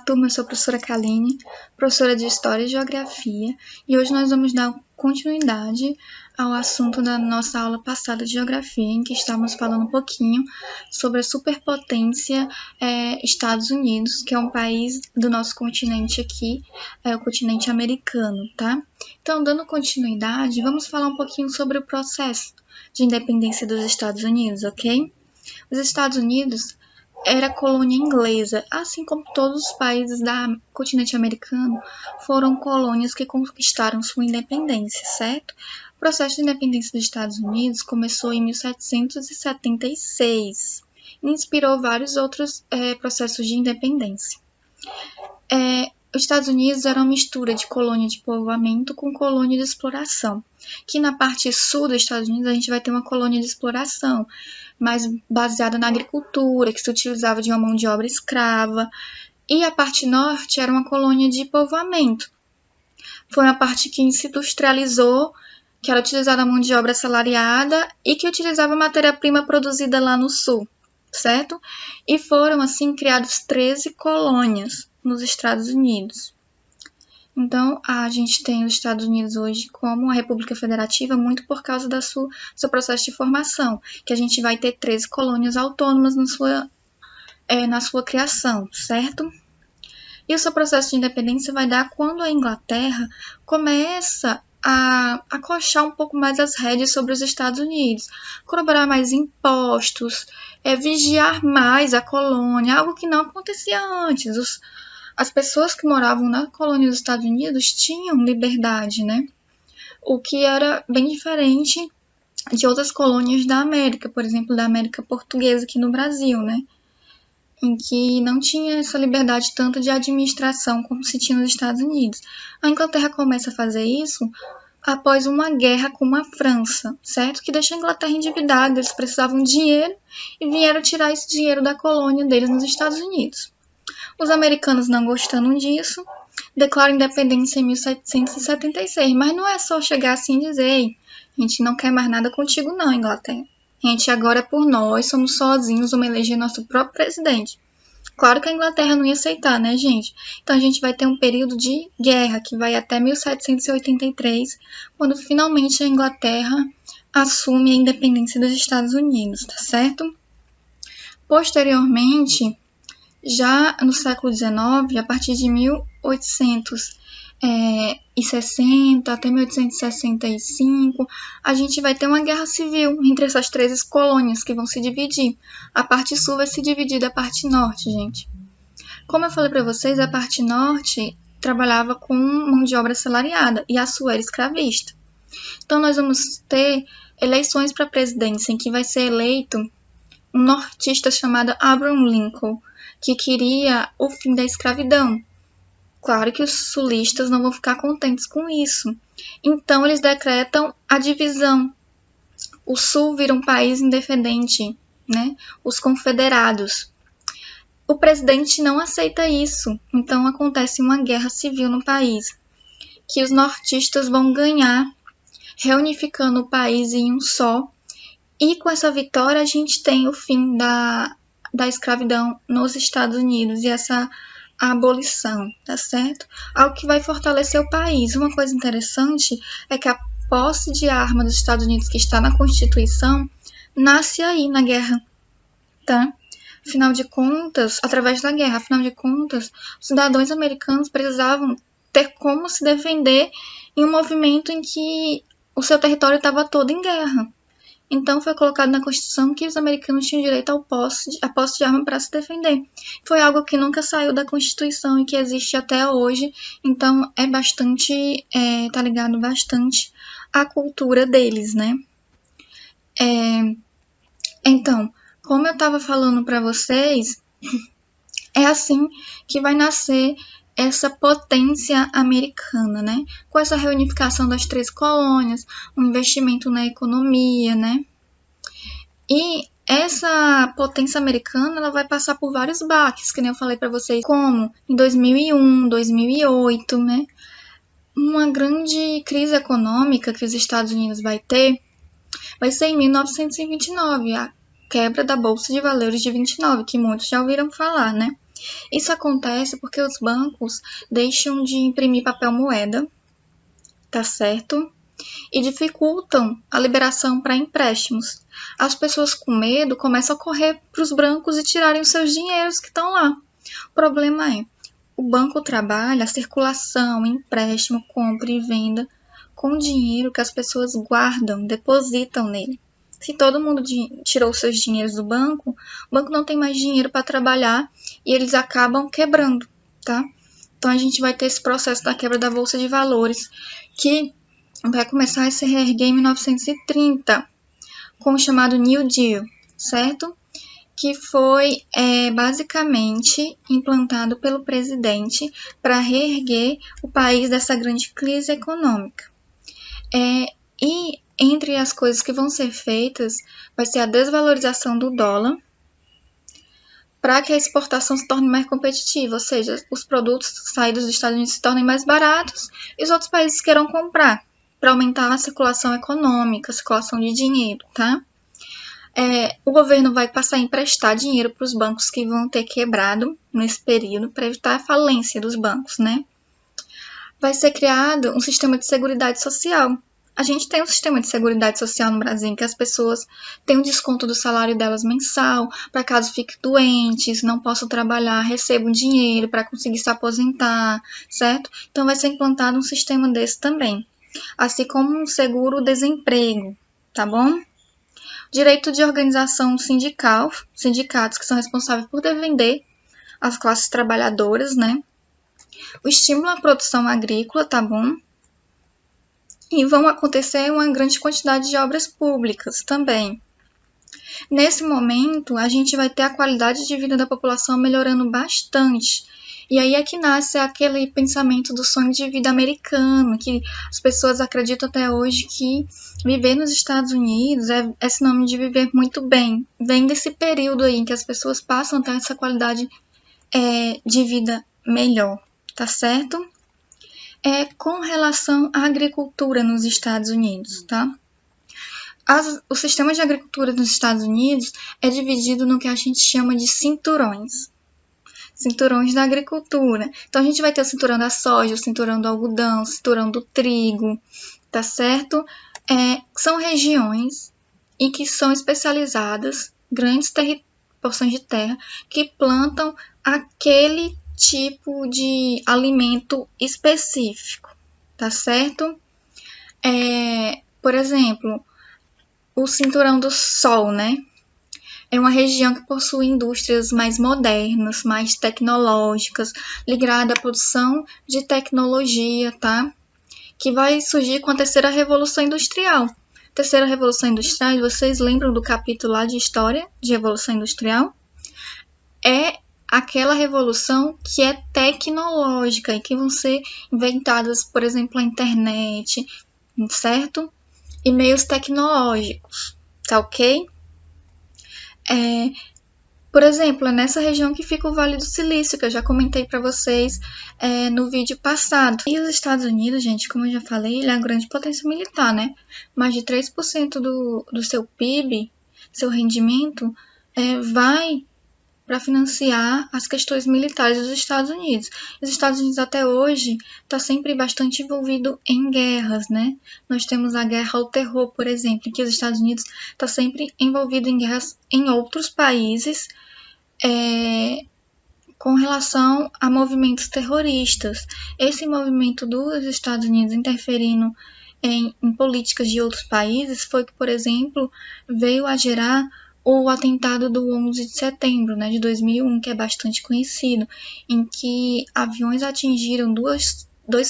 turma, eu sou a professora Kaline, professora de História e Geografia, e hoje nós vamos dar continuidade ao assunto da nossa aula passada de Geografia, em que estávamos falando um pouquinho sobre a superpotência Estados Unidos, que é um país do nosso continente aqui, o continente americano, tá? Então, dando continuidade, vamos falar um pouquinho sobre o processo de independência dos Estados Unidos, ok? Os Estados Unidos era colônia inglesa, assim como todos os países do continente americano foram colônias que conquistaram sua independência, certo? O processo de independência dos Estados Unidos começou em 1776 e inspirou vários outros processos de independência. Os Estados Unidos era uma mistura de colônia de povoamento com colônia de exploração, que na parte sul dos Estados Unidos a gente vai ter uma colônia de exploração, mais baseada na agricultura, que se utilizava de uma mão de obra escrava, e a parte norte era uma colônia de povoamento. Foi uma parte que se industrializou, que era utilizada a mão de obra assalariada e que utilizava matéria-prima produzida lá no sul, certo? E foram, assim, criadas 13 colônias nos Estados Unidos. Então, a gente tem os Estados Unidos hoje como uma república federativa muito por causa do seu processo de formação, que a gente vai ter 13 colônias autônomas na sua criação, certo? E o seu processo de independência vai dar quando a Inglaterra começa a acochar um pouco mais as rédeas sobre os Estados Unidos, cobrar mais impostos, vigiar mais a colônia, algo que não acontecia antes. As pessoas que moravam na colônia dos Estados Unidos tinham liberdade, né? O que era bem diferente de outras colônias da América, por exemplo, da América Portuguesa aqui no Brasil, né? Em que não tinha essa liberdade tanto de administração como se tinha nos Estados Unidos. A Inglaterra começa a fazer isso após uma guerra com a França, certo? Que deixou a Inglaterra endividada, eles precisavam de dinheiro e vieram tirar esse dinheiro da colônia deles nos Estados Unidos. Os americanos, não gostando disso, declaram independência em 1776, mas não é só chegar assim e dizer: ei, a gente não quer mais nada contigo não, Inglaterra. A gente agora é por nós, somos sozinhos, vamos eleger nosso próprio presidente. Claro que a Inglaterra não ia aceitar, né, gente? Então a gente vai ter um período de guerra que vai até 1783, quando finalmente a Inglaterra assume a independência dos Estados Unidos, tá certo? Posteriormente, já no século XIX, a partir de 1860 até 1865, a gente vai ter uma guerra civil entre essas 13 colônias que vão se dividir. A parte sul vai se dividir da parte norte, gente. Como eu falei para vocês, a parte norte trabalhava com mão de obra assalariada e a sul era escravista. Então, nós vamos ter eleições para a presidência em que vai ser eleito um nortista chamado Abraham Lincoln, que queria o fim da escravidão. Claro que os sulistas não vão ficar contentes com isso. Então, eles decretam a divisão. O sul vira um país independente, né? Os confederados. O presidente não aceita isso. Então, acontece uma guerra civil no país, que os nortistas vão ganhar, reunificando o país em um só. E com essa vitória, a gente tem o fim da escravidão nos Estados Unidos e essa abolição, tá certo? Algo que vai fortalecer o país. Uma coisa interessante é que a posse de arma dos Estados Unidos, que está na Constituição, nasce aí na guerra, tá? Afinal de contas, através da guerra, os cidadãos americanos precisavam ter como se defender em um movimento em que o seu território estava todo em guerra. Então, foi colocado na Constituição que os americanos tinham direito à posse de arma para se defender. Foi algo que nunca saiu da Constituição e que existe até hoje. Então, tá ligado bastante à cultura deles, né? Então, como eu estava falando para vocês, é assim que vai nascer essa potência americana, né? Com essa reunificação das 3 colônias, um investimento na economia, né? E essa potência americana, ela vai passar por vários baques, que nem eu falei para vocês, como em 2001, 2008, né? Uma grande crise econômica que os Estados Unidos vai ter vai ser em 1929, a quebra da Bolsa de Valores de 29, que muitos já ouviram falar, né? Isso acontece porque os bancos deixam de imprimir papel moeda, tá certo? E dificultam a liberação para empréstimos. As pessoas com medo começam a correr para os bancos e tirarem os seus dinheiros que estão lá. O problema é, o banco trabalha a circulação, empréstimo, compra e venda com o dinheiro que as pessoas guardam, depositam nele. Se todo mundo tirou seus dinheiros do banco, o banco não tem mais dinheiro para trabalhar e eles acabam quebrando, tá? Então a gente vai ter esse processo da quebra da Bolsa de Valores, que vai começar a se reerguer em 1930, com o chamado New Deal, certo? Que foi basicamente implantado pelo presidente para reerguer o país dessa grande crise econômica. E entre as coisas que vão ser feitas, vai ser a desvalorização do dólar, para que a exportação se torne mais competitiva, ou seja, os produtos saídos dos Estados Unidos se tornem mais baratos e os outros países queiram comprar, para aumentar a circulação econômica, a circulação de dinheiro, tá? O governo vai passar a emprestar dinheiro para os bancos que vão ter quebrado nesse período, para evitar a falência dos bancos, né? Vai ser criado um sistema de seguridade social. A gente tem um sistema de seguridade social no Brasil em que as pessoas têm um desconto do salário delas mensal, para caso fiquem doentes, não possam trabalhar, recebam dinheiro para conseguir se aposentar, certo? Então vai ser implantado um sistema desse também. Assim como um seguro-desemprego, tá bom? Direito de organização sindical, sindicatos que são responsáveis por defender as classes trabalhadoras, né? O estímulo à produção agrícola, tá bom? E vão acontecer uma grande quantidade de obras públicas também. Nesse momento, a gente vai ter a qualidade de vida da população melhorando bastante. E aí é que nasce aquele pensamento do sonho de vida americano, que as pessoas acreditam até hoje que viver nos Estados Unidos é sinônimo de viver muito bem. Vem desse período aí em que as pessoas passam a ter essa qualidade de vida melhor, tá certo? Com relação à agricultura nos Estados Unidos, tá? O sistema de agricultura nos Estados Unidos é dividido no que a gente chama de cinturões. Cinturões da agricultura. Então, a gente vai ter o cinturão da soja, o cinturão do algodão, o cinturão do trigo, tá certo? São regiões em que são especializadas, grandes porções de terra, que plantam aquele tipo de alimento específico, tá certo? Por exemplo, o cinturão do sol, né? É uma região que possui indústrias mais modernas, mais tecnológicas, ligada à produção de tecnologia, tá? Que vai surgir com a terceira revolução industrial. Terceira revolução industrial, vocês lembram do capítulo lá de história de revolução industrial? É aquela revolução que é tecnológica e que vão ser inventadas, por exemplo, a internet, certo? E meios tecnológicos, tá ok? Por exemplo, é nessa região que fica o Vale do Silício, que eu já comentei para vocês no vídeo passado. E os Estados Unidos, gente, como eu já falei, ele é uma grande potência militar, né? Mais de 3% do seu PIB, seu rendimento, vai para financiar as questões militares dos Estados Unidos. Os Estados Unidos até hoje está sempre bastante envolvido em guerras, né? Nós temos a guerra ao terror, por exemplo, em que os Estados Unidos está sempre envolvido em guerras em outros países com relação a movimentos terroristas. Esse movimento dos Estados Unidos interferindo em políticas de outros países foi que, por exemplo, veio a gerar o atentado do 11 de setembro, né, de 2001, que é bastante conhecido, em que aviões atingiram dois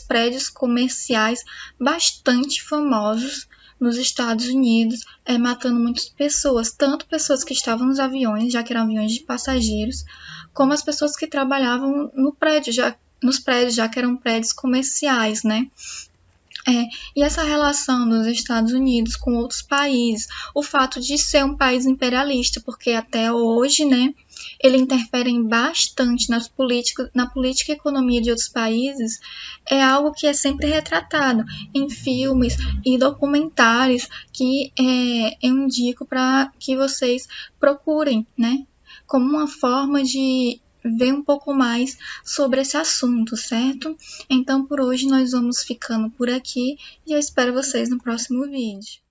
prédios comerciais bastante famosos nos Estados Unidos, matando muitas pessoas, tanto pessoas que estavam nos aviões, já que eram aviões de passageiros, como as pessoas que trabalhavam nos prédios, já que eram prédios comerciais, né? E essa relação dos Estados Unidos com outros países, o fato de ser um país imperialista, porque até hoje, né, ele interfere bastante na política e economia de outros países, é algo que é sempre retratado em filmes e documentários que eu indico para que vocês procurem, né, como uma forma de ver um pouco mais sobre esse assunto, certo? Então, por hoje nós vamos ficando por aqui e eu espero vocês no próximo vídeo.